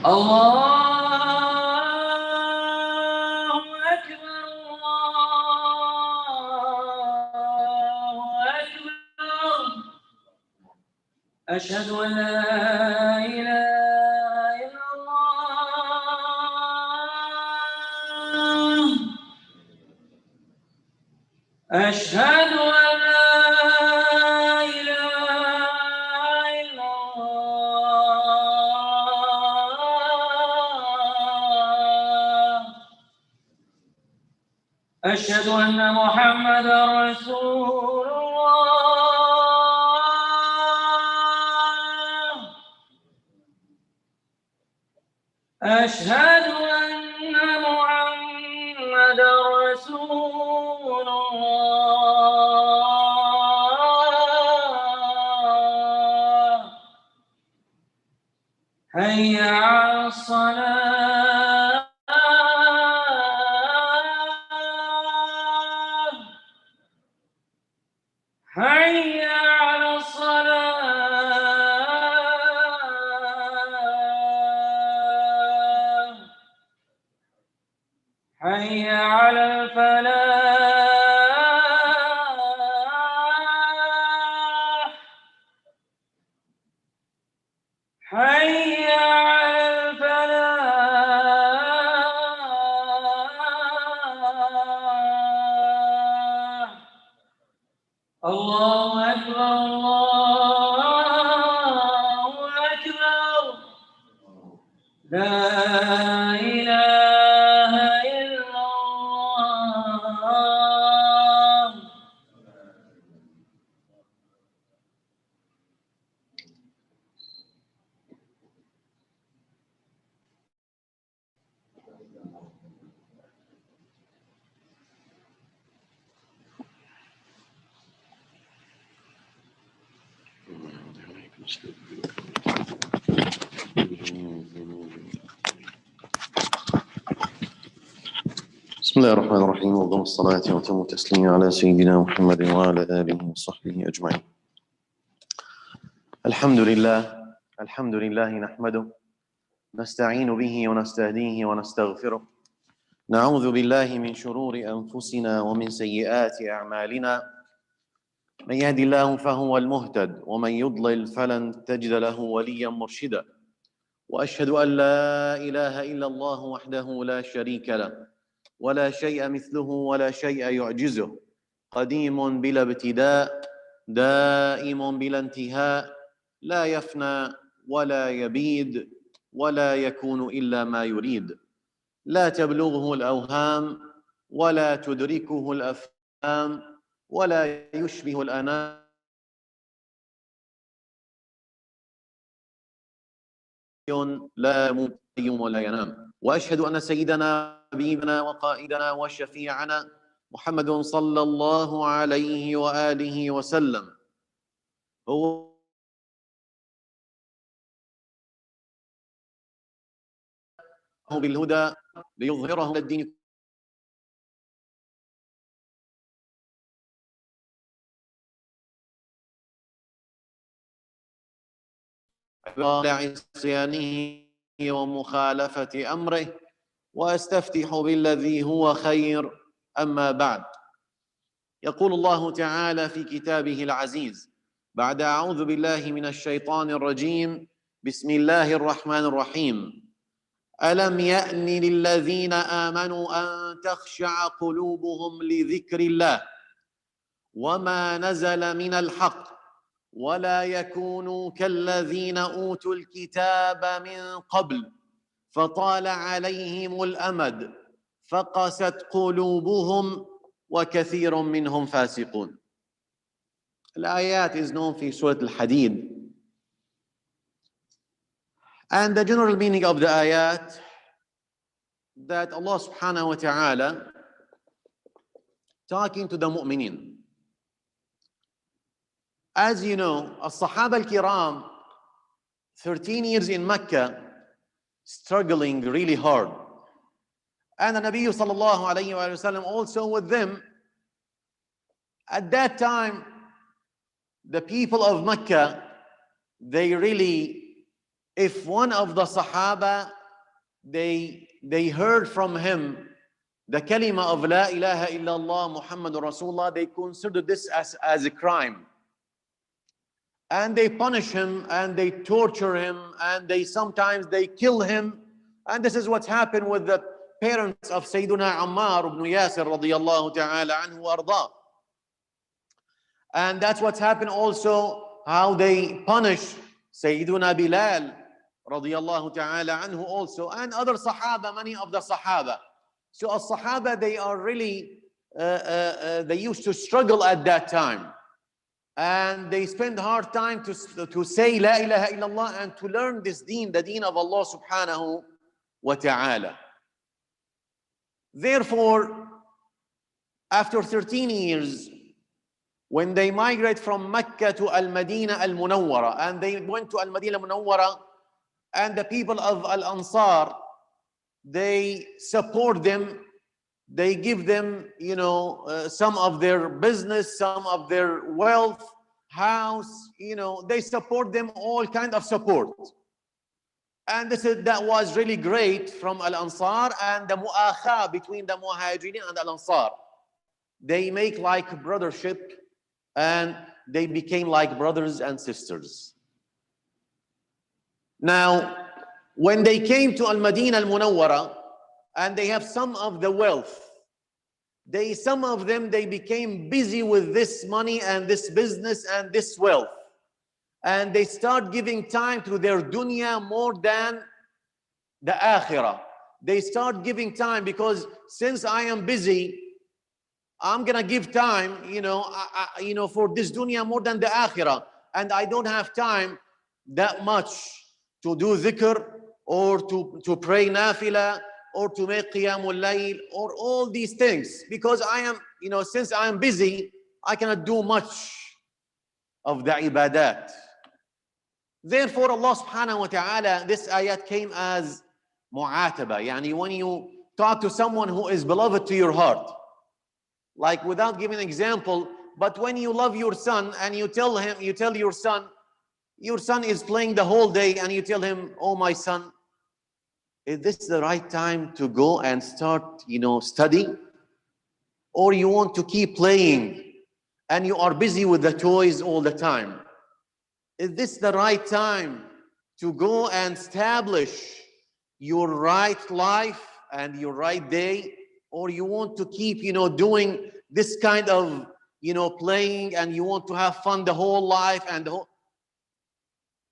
الله أكبر الله أكبر أشهد أن لا إله إلا الله أشهد أن لا إله إلا الله أشهد أن محمدًا رسول الله أشهد أن محمدًا رسول الله حي على الصلاة حي على الصلاة حي على الفلاح حي على الفلاح الله أكبر الله أكبر لا إله إلا الله بسم الله الرحمن الرحيم وأفضل الصلاة وأتم التسليم على سيدنا محمد وعلى آله وصحبه أجمعين. الحمد لله نحمده نستعين به ونستهديه ونستغفره نعوذ بالله من شرور أنفسنا ومن سيئات أعمالنا من يهد الله فهو المهتد ومن يضلل فلن تجد له وليا مرشدا وأشهد أن لا إله إلا الله وحده لا شريك له ولا شيء مثله ولا شيء يعجزه قديم بلا ابتداء دائم بلا انتهاء لا يفنى ولا يبيد ولا يكون إلا ما يريد لا تبلغه الأوهام ولا تدركه الأفهام ولا يشبه الأنام لا يموت ولا ينام وأشهد أن سيدنا حبيبنا وقائدنا وشفيعنا محمد صلى الله عليه وآله وسلم هو بالهدى ليظهره على الدين على عصيانه ومخالفة أمره وأستفتح بالذي هو خير أما بعد يقول الله تعالى في كتابه العزيز بعد أعوذ بالله من الشيطان الرجيم بسم الله الرحمن الرحيم ألم يأن للذين آمنوا أن تخشع قلوبهم لذكر الله وما نزل من الحق ولا يكونوا كالذين أوتوا الكتاب من قبل فطال عليهم الأمد فقست قلوبهم وكثير منهم فاسقون. الآيات is known في سورة الحديد. And the general meaning of the ayat that Allah subhanahu wa ta'ala talking to the mu'minin. As you know, As-Sahaba al-Kiram 13 years in Mecca struggling really hard. And the Nabi sallallahu alayhi wa sallam also with them. At that time, the people of Mecca, they really if one of the Sahaba, they heard from him the kalima of La ilaha illallah Muhammadur Rasulullah, they consider this as a crime. And they punish him and they torture him and sometimes they kill him. And this is what's happened with the parents of Sayyiduna Ammar ibn Yasir radiyallahu ta'ala anhu arda. And that's what's happened also, how they punish Sayyiduna Bilal radiyallahu ta'ala anhu also, and other Sahaba, many of the Sahaba. So as Sahaba, they are really, they used to struggle at that time. And they spend hard time to say La ilaha illallah and to learn this deen, the deen of Allah subhanahu wa ta'ala. Therefore, after 13 years, when they migrate from Mecca to Al-Madinah Al-Munawwara, and they went to Al-Madinah Al-Munawwara, and the people of Al-Ansar, they support them, they give them, some of their business, some of their wealth, house, they support them, all kind of support. And that was really great from Al-Ansar, and the mu'akha between the Muhajirin and Al-Ansar. They make like brothership, and they became like brothers and sisters. Now, when they came to Al-Madinah Al-Munawwara, and they have some of the wealth, some of them, they became busy with this money and this business and this wealth. And they start giving time to their dunya more than the akhirah. They start giving time because since I am busy, I'm gonna give time, for this dunya more than the akhirah. And I don't have time that much to do dhikr or to pray nafila or to make qiyamul layl or all these things, because I am, since I am busy, I cannot do much of the ibadat. Therefore, Allah subhanahu wa ta'ala, this ayat came as mu'ataba, yani when you talk to someone who is beloved to your heart, like without giving an example, but when you love your son and you tell your son is playing the whole day, and you tell him, oh my son, is this the right time to go and start, study? Or you want to keep playing and you are busy with the toys all the time? Is this the right time to go and establish your right life and your right day? Or you want to keep, doing this kind of, playing, and you want to have fun the whole life and the whole...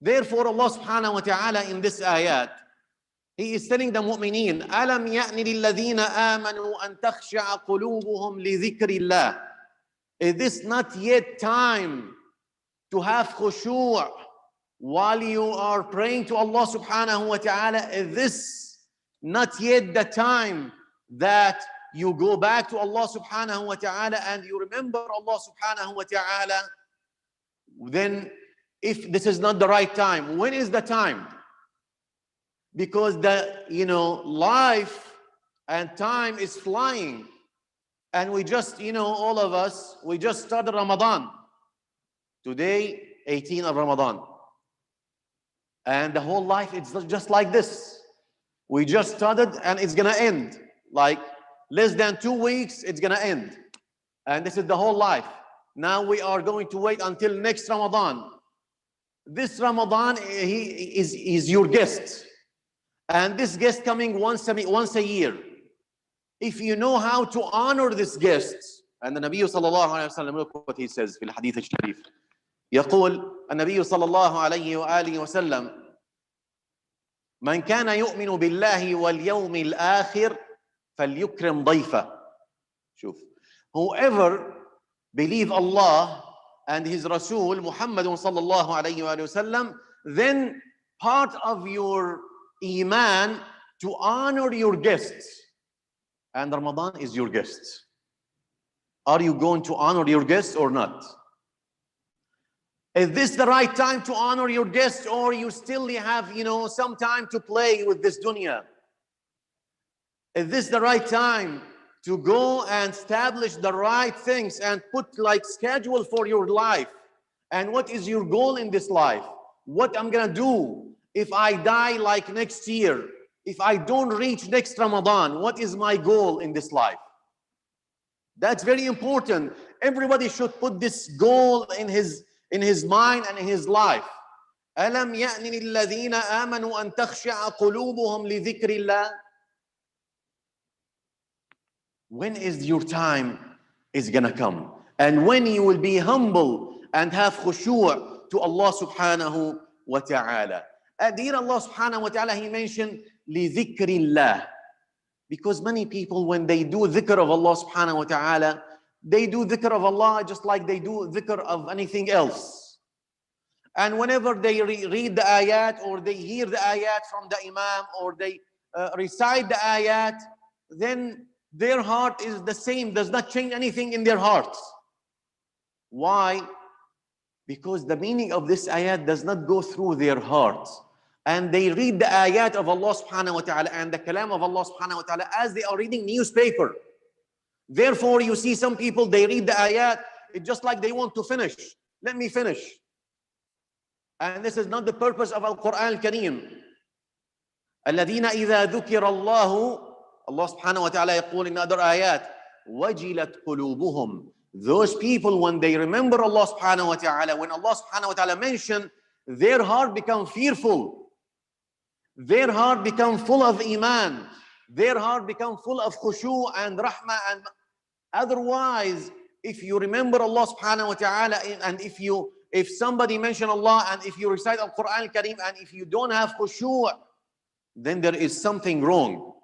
Therefore, Allah subhanahu wa ta'ala in this ayat, He is telling the mu'mineen, أَلَمْ يَأْنِ لِلَّذِينَ آمَنُوا أَن تَخْشَعَ قُلُوبُهُمْ لِذِكْرِ اللَّهِ. Is this not yet time to have khushu' while you are praying to Allah subhanahu wa ta'ala? Is this not yet the time that you go back to Allah subhanahu wa ta'ala and you remember Allah subhanahu wa ta'ala? Then if this is not the right time, when is the time? Because the life and time is flying, and we just all of us, we just started Ramadan today, 18 of Ramadan, and the whole life it's just like this. We just started and it's gonna end, like less than 2 weeks it's gonna end, and this is the whole life. Now we are going to wait until next Ramadan. This Ramadan, he is your guest. And this guest coming once a year. If you know how to honor this guest, and the Nabi sallallahu alayhi wa sallam, look what he says في الحديث الشريف. يقول النبي صلى الله عليه وآله وسلم: من كان يؤمن بالله واليوم الآخر فليكرم ضيفه. شوف, whoever believe Allah and His Rasul Muhammad sallallahu alayhi wa sallam, then part of your Iman to honor your guests, and Ramadan is your guest. Are you going to honor your guests or not? Is this the right time to honor your guests, or you still have some time to play with this dunya? Is this the right time to go and establish the right things and put like schedule for your life? And what is your goal in this life? What I'm gonna do? if I die like next year, if I don't reach next Ramadan, what is my goal in this life? That's very important. Everybody should put this goal in his mind and in his life. أَلَمْ يَأْنِ لِلَّذِينَ آمَنُوا أَن تَخْشَعَ قُلُوبُهُمْ لِذِكْرِ اللَّهِ. When is your time is gonna come? And when you will be humble and have khushu' to Allah subhanahu wa ta'ala. And here Allah subhanahu wa ta'ala, He mentioned لِذِكْرِ اللَّهِ. Because many people, when they do dhikr of Allah subhanahu wa ta'ala, they do dhikr of Allah just like they do dhikr of anything else. And whenever they read the ayat, or they hear the ayat from the imam, or they recite the ayat, then their heart is the same, does not change anything in their hearts. Why? Because the meaning of this ayat does not go through their hearts. And they read the ayat of Allah subhanahu wa ta'ala and the kalam of Allah subhanahu wa ta'ala as they are reading newspaper. Therefore, you see some people, they read the ayat, it's just like they want to finish. Let me finish. And this is not the purpose of Al-Quran Al-Kareem. الَّذِينَ إِذَا ذُكِرَ اللَّهُ, Allah subhanahu wa ta'ala يقول in other ayat, وَجِلَتْ قُلُوبُهُمْ. Those people, when they remember Allah subhanahu wa ta'ala, when Allah subhanahu wa ta'ala mention, their heart become fearful. Their heart become full of iman. Their heart become full of khushu' and rahmah. And otherwise, if you remember Allah subhanahu wa ta'ala, and if somebody mention Allah, and if you recite Al-Quran Al-Kareem, and if you don't have khushu', then there is something wrong.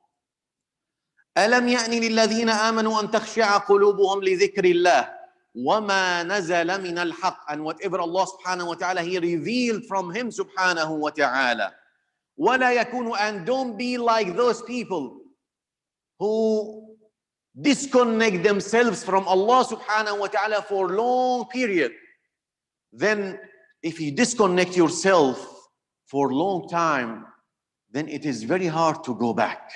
أَلَمْ يَأْنِ لِلَّذِينَ آمَنُوا أَن تَخْشَعَ قُلُوبُهُمْ لِذِكْرِ اللَّهِ وَمَا نَزَلَ مِنَ الْحَقِّ. And whatever Allah subhanahu wa ta'ala, He revealed from Him subhanahu wa ta'ala. وَلَا يَكُونُ. And don't be like those people who disconnect themselves from Allah subhanahu wa ta'ala for a long period. Then if you disconnect yourself for a long time, then it is very hard to go back.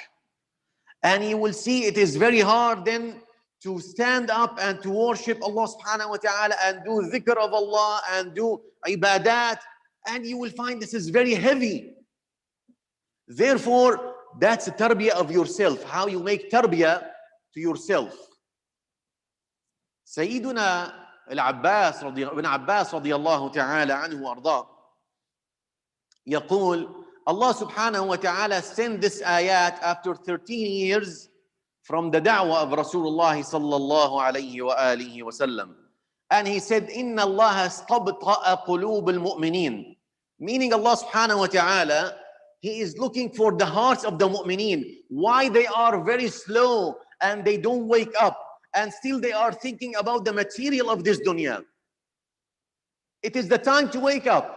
And you will see it is very hard then to stand up and to worship Allah subhanahu wa ta'ala and do dhikr of Allah and do ibadat. And you will find this is very heavy. Therefore, that's a tarbiyah of yourself, how you make tarbiyah to yourself. Sayyiduna Al-Abbas ibn Abbas radiyallahu ta'ala anhu وارضاه يقول, Allah subhanahu wa ta'ala sent this ayat after 13 years from the da'wah of Rasulullah sallallahu alayhi wa alihi wa sallam. And he said, Inna Allah astabta'a qulub al-mu'mineen. Meaning Allah subhanahu wa ta'ala, He is looking for the hearts of the mu'mineen. Why they are very slow and they don't wake up, and still they are thinking about the material of this dunya. It is the time to wake up.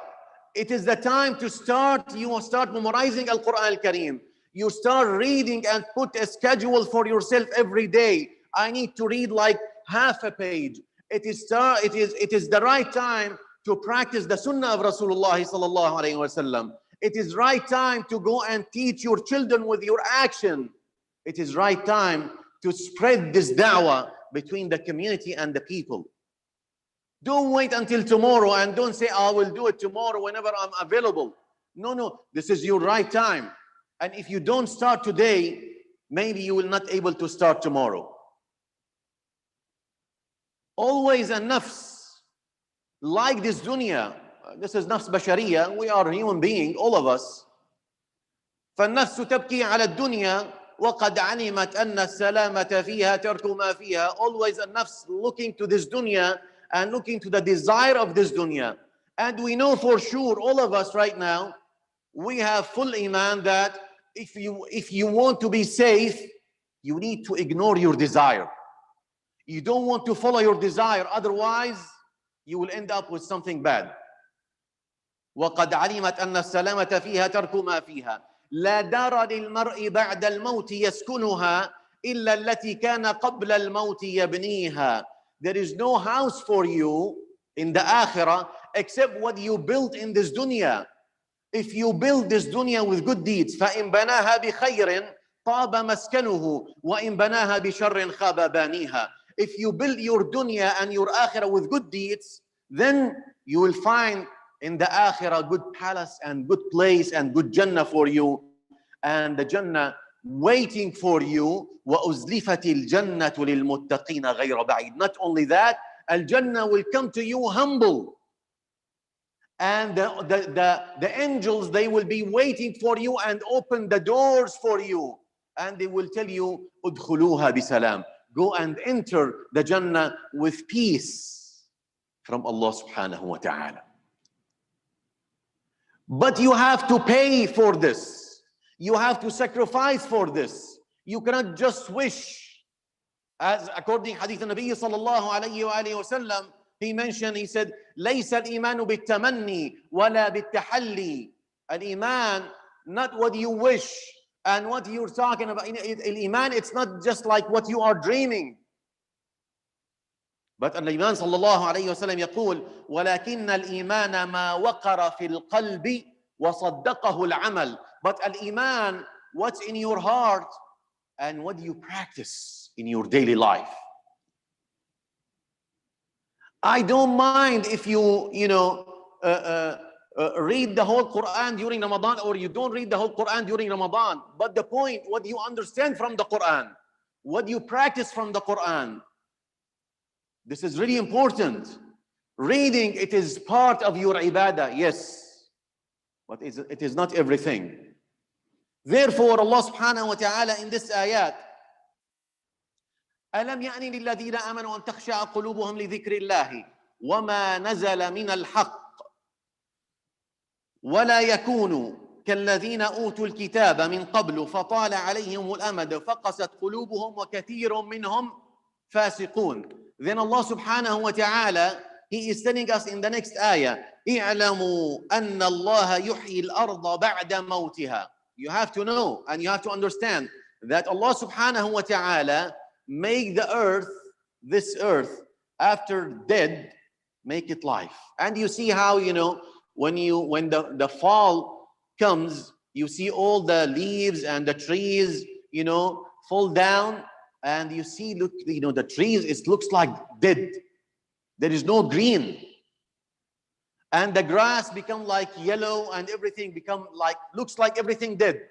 It is the time to start. You start memorizing Al-Quran Al-Kareem. You start reading and put a schedule for yourself every day. I need to read like half a page. It is the right time to practice the sunnah of Rasulullah sallallahu alayhi wa sallam. It is right time to go and teach your children with your action. It is right time to spread this da'wah between the community and the people. Don't wait until tomorrow and don't say, I will do it tomorrow whenever I'm available. No, this is your right time. And if you don't start today, maybe you will not able to start tomorrow. Always a nafs, like this dunya. This is nafs bashariya. We are human beings, all of us. فالنفس تبكي على الدنيا وقد علمت أن السلامة فيها ترك ما فيها. Always a nafs looking to this dunya and looking to the desire of this dunya. And we know for sure, all of us right now, we have full iman that if you want to be safe, you need to ignore your desire. You don't want to follow your desire, otherwise you will end up with something bad. وقد علمت أن السلامة فيها ترك ما فيها. لا دار للمرء بعد الموت يسكنها إلا التي كان قبل الموت يبنيها. There is no house for you in the akhirah except what you built in this dunya. If you build this dunya with good deeds, فإن بناها بخير طاب مسكنه وإن بناها بشر خاب بانيها. If you build your dunya and your akhirah with good deeds, then you will find in the akhirah good palace and good place and good Jannah for you, and the Jannah waiting for you. وَأُزْلِفَتِ الْجَنَّةُ لِلْمُتَّقِينَ غَيْرَ بَعِيدٍ. Not only that, Al-Jannah will come to you humble. And the angels, they will be waiting for you and open the doors for you. And they will tell you, udkhuluha bisalam. Go and enter the Jannah with peace from Allah subhanahu wa ta'ala. But you have to pay for this. You have to sacrifice for this. You cannot just wish. As according to Hadith Nabi sallallahu alayhi wa alihi wa sallam, he mentioned, he said, لَيْسَ الْإِيمَانُ بِالتَّمَنِّي وَلَا بِالتَّحَلِّي. Al-Iman, not what you wish and what you're talking about. Al-Iman, it's not just like what you are dreaming. But Al-Iman sallallahu alayhi wa sallam يقول ولكن الإيمان ما وقر في القلب وصدقه العمل. But Al-Iman, what's in your heart and what do you practice in your daily life. I don't mind if you read the whole Quran during Ramadan or you don't read the whole Quran during Ramadan. But the point, what you understand from the Quran, what you practice from the Quran. This is really important. Reading, it is part of your ibadah, yes. But it is not everything. Therefore, Allah subhanahu wa ta'ala in this ayat, أَلَمْ يَأْنِ لِلَّذِينَ آمَنُوا أَن تَخْشَعَ قُلُوبُهُمْ لِذِكْرِ اللَّهِ وَمَا نَزَلَ مِنَ الْحَقِّ وَلَا يَكُونُوا كَالَّذِينَ أُوتُوا الْكِتَابَ مِنْ قَبْلُ فَطَالَ عَلَيْهِمُ الْأَمَدُ فَقَسَتْ قُلُوبُهُمْ وَكَثِيرٌ مِنْهُمْ فَاسِقُونَ. Then Allah subhanahu wa ta'ala, He is telling us in the next ayah, اعلموا أن الله يحيي الأرض بعد موتها. You have to know and you have to understand that Allah subhanahu wa ta'ala make the earth, this earth, after dead, make it life. And you see how, when the fall comes, you see all the leaves and the trees, fall down, and you see, look, the trees, it looks like dead. There is no green. And the grass become like yellow and everything become like, looks like everything dead.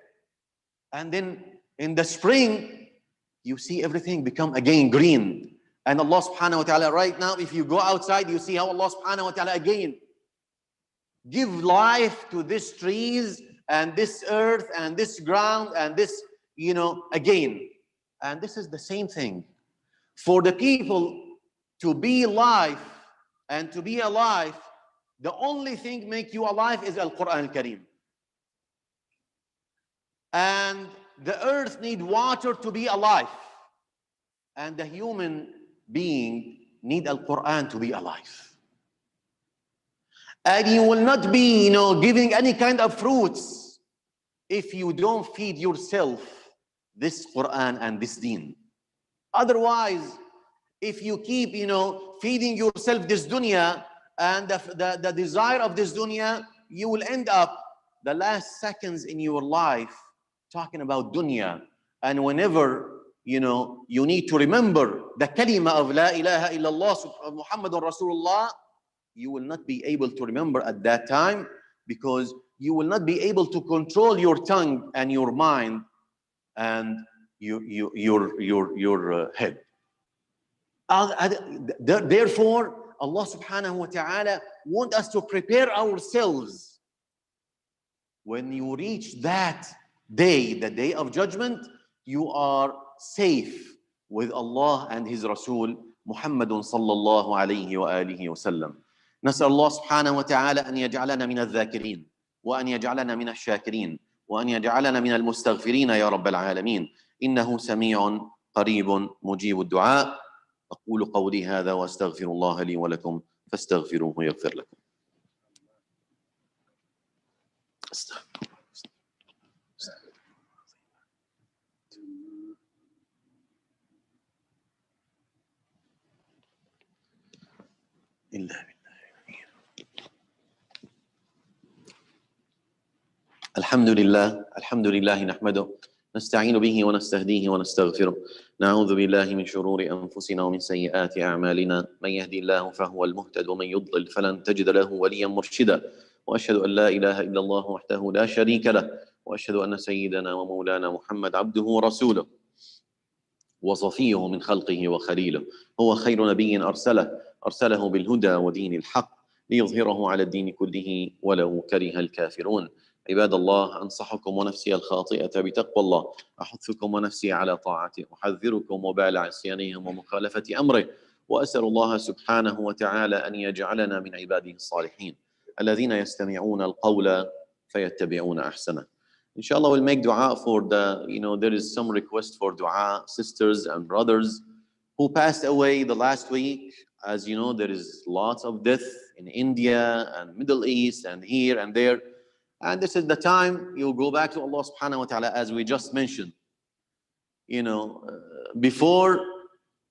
And then in the spring, you see everything become again green. And Allah subhanahu wa ta'ala, right now, if you go outside, you see how Allah subhanahu wa ta'ala again give life to these trees and this earth and this ground and this, again. And this is the same thing. For the people to be alive and to be alive, the only thing make you alive is Al-Quran Al-Kareem. And the earth need water to be alive. And the human being need Al-Quran to be alive. And you will not be, giving any kind of fruits if you don't feed yourself this Quran and this deen. Otherwise, if you keep, feeding yourself this dunya and the desire of this dunya, you will end up the last seconds in your life talking about dunya. And whenever, you need to remember the kalima of La ilaha illallah Muhammadun Rasulullah, you will not be able to remember at that time because you will not be able to control your tongue and your mind and your head. Therefore, Allah subhanahu wa ta'ala wants us to prepare ourselves. When you reach that day, the day of judgment, you are safe with Allah and His Rasul Muhammadun sallallahu alayhi wa alihi wa sallam. نسأل الله سبحانه وتعالى أن يجعلنا من الذاكرين وأن يجعلنا من الشاكرين وأن يجعلنا من المستغفرين يا رب العالمين. إنه سميع قريب مجيب الدعاء. أقول قولي هذا وأستغفر الله لي ولكم فاستغفروه يغفر لكم. الحمد لله نحمده نستعين به ونستهديه ونستغفره نعوذ بالله من شرور أنفسنا ومن سيئات أعمالنا من يهدي الله فهو المهتد ومن يضلل فلن تجد له وليا مرشدا وأشهد أن لا إله إلا الله وحده لا شريك له وأشهد أن سيدنا ومولانا محمد عبده ورسوله وصفيه من خلقه وخليله هو خير نبي أرسله بالهدى ودين الحق ليظهره على الدين كله ولو كره الكافرون عباد الله أنصحكم ونفسي الخاطئة بتقوى الله أحثكم ونفسي على طاعته أحذركم وبال عصيانهم ومخالفة أمره وأسأل الله سبحانه وتعالى أن يجعلنا من عباده الصالحين الذين يستمعون القول فيتبعون أحسنه. Inshallah, we'll make dua for there is some request for dua, sisters and brothers who passed away the last week. As you know, there is lots of death in India and Middle East and here and there. And this is the time you go back to Allah subhanahu wa ta'ala, as we just mentioned. Before,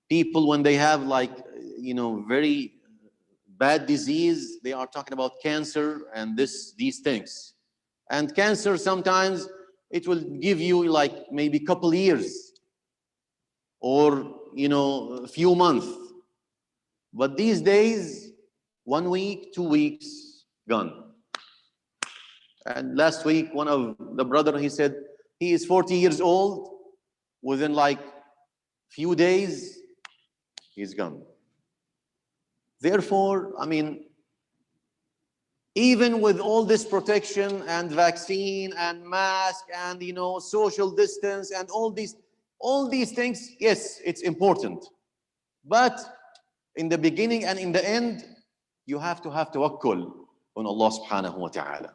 people, when they have very bad disease, they are talking about cancer and these things. And cancer, sometimes it will give you maybe a couple years or a few months. But these days, 1 week, 2 weeks, gone. And last week, one of the brother, he said he is 40 years old. Within few days, he's gone. Therefore, even with all this protection and vaccine and mask and social distance and all these things, yes, it's important. But in the beginning and in the end, you have to have tawakkul on Allah subhanahu wa ta'ala.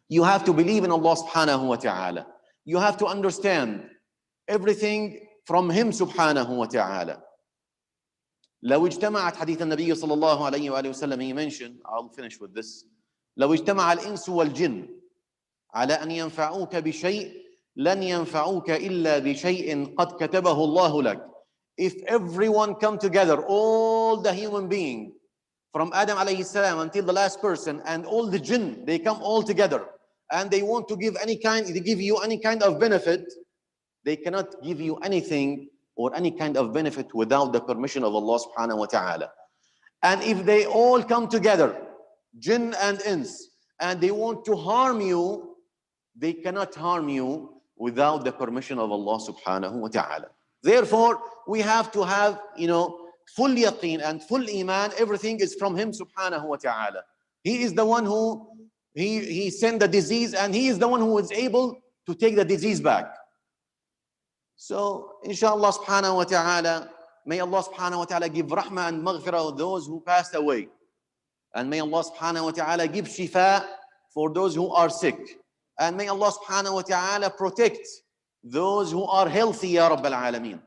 You have to believe in Allah subhanahu wa ta'ala. You have to understand everything from Him subhanahu wa ta'ala. لو اجتمعت حديث النبي صلى الله عليه وآله وسلم, he mentioned, I'll finish with this. لو اجتمع الإنس والجن على أن ينفعوك بشيء لن ينفعوك إلا بشيء قد كتبه الله لك. If everyone come together, all the human being, from Adam alayhi salam until the last person, and all the jinn, they come all together, and they want to give you any kind of benefit, they cannot give you anything or any kind of benefit without the permission of Allah subhanahu wa ta'ala. And if they all come together, jinn and ins, and they want to harm you, they cannot harm you without the permission of Allah subhanahu wa ta'ala. Therefore, we have to have, full yaqeen and full iman. Everything is from Him subhanahu wa ta'ala. He is the one who, He sent the disease, and He is the one who is able to take the disease back. So, inshallah subhanahu wa ta'ala, may Allah subhanahu wa ta'ala give rahmah and maghfirah to those who passed away. And may Allah subhanahu wa ta'ala give shifa for those who are sick. And may Allah subhanahu wa ta'ala protect those who are healthy, Ya Rabbal Alameen.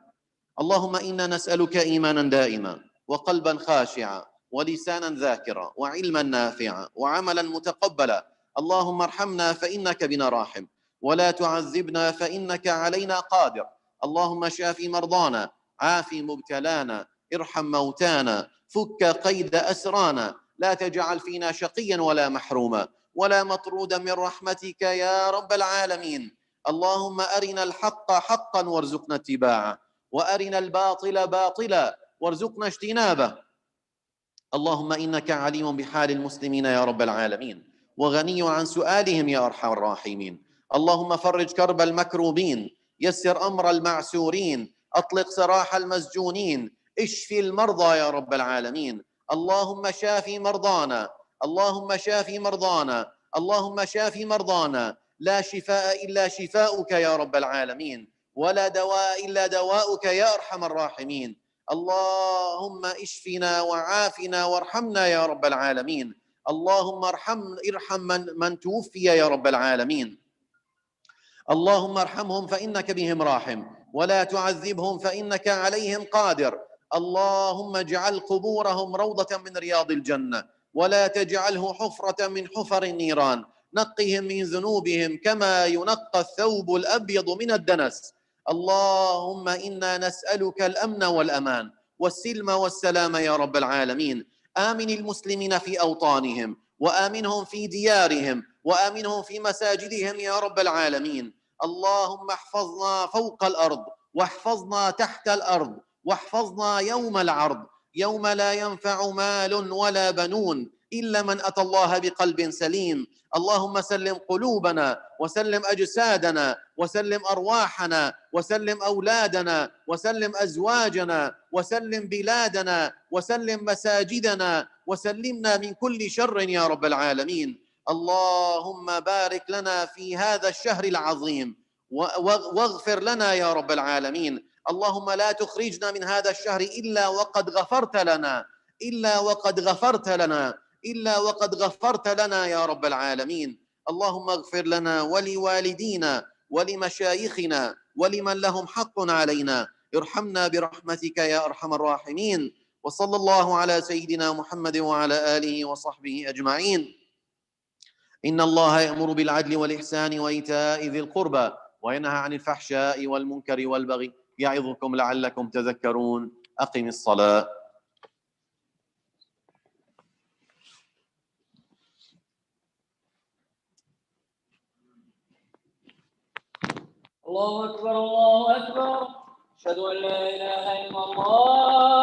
Allahumma inna nas'aluka imanan da'ima, wa qalban khashi'a, wa lisanan dhakira, wa ilman nafi'a, wa amalan mutaqabbala. Allahumma arhamna fa innaka bina rahim, wa la tu'azzibna fa innaka alayna qadir. Allahumma shafi mardana, afi mubtalana, irham mawtana, fukka qayda asrana. لا تجعل فينا شقيا ولا محروما ولا مطرودا من رحمتك يا رب العالمين. اللهم أرنا الحق حقا وارزقنا اتباعه وأرنا الباطل باطلا وارزقنا اجتنابه. اللهم إنك عليم بحال المسلمين يا رب العالمين وغني عن سؤالهم يا أرحم الراحمين. اللهم فرج كرب المكروبين، يسر أمر المعسورين، أطلق سراح المسجونين، اشفي المرضى يا رب العالمين. اللهم شافي مرضانا، اللهم شافي مرضانا، اللهم شافي مرضانا. لا شفاء إلا شفاؤك يا رب العالمين، ولا دواء إلا دواؤك يا أرحم الراحمين. اللهم اشفنا وعافنا وارحمنا يا رب العالمين. اللهم ارحم من توفي يا رب العالمين. اللهم ارحمهم فإنك بهم راحم، ولا تعذبهم فإنك عليهم قادر. اللهم اجعل قبورهم روضة من رياض الجنة، ولا تجعله حفرة من حفر النيران. نقهم من ذنوبهم كما ينقى الثوب الأبيض من الدنس. اللهم إنا نسألك الأمن والأمان والسلم والسلام يا رب العالمين. آمن المسلمين في أوطانهم، وآمنهم في ديارهم، وآمنهم في مساجدهم يا رب العالمين. اللهم احفظنا فوق الأرض، واحفظنا تحت الأرض، واحفظنا يوم العرض، يوم لا ينفع مال ولا بنون إلا من أتى الله بقلب سليم. اللهم سلم قلوبنا، وسلم أجسادنا، وسلم أرواحنا، وسلم أولادنا، وسلم أزواجنا، وسلم بلادنا، وسلم مساجدنا، وسلمنا من كل شر يا رب العالمين. اللهم بارك لنا في هذا الشهر العظيم، واغفر لنا يا رب العالمين. اللهم لا تخرجنا من هذا الشهر إلا وقد غفرت لنا، إلا وقد غفرت لنا، إلا وقد غفرت لنا يا رب العالمين. اللهم اغفر لنا ولوالدينا ولمشايخنا ولمن لهم حق علينا، ارحمنا برحمتك يا أرحم الراحمين. وصلى الله على سيدنا محمد وعلى آله وصحبه أجمعين. إن الله يأمر بالعدل والإحسان وإيتاء ذي القربى وينهى عن الفحشاء والمنكر والبغي يعظكم لعلكم تذكرون. أقم الصلاة. الله أكبر الله أكبر. أشهد أن لا إله إلا الله.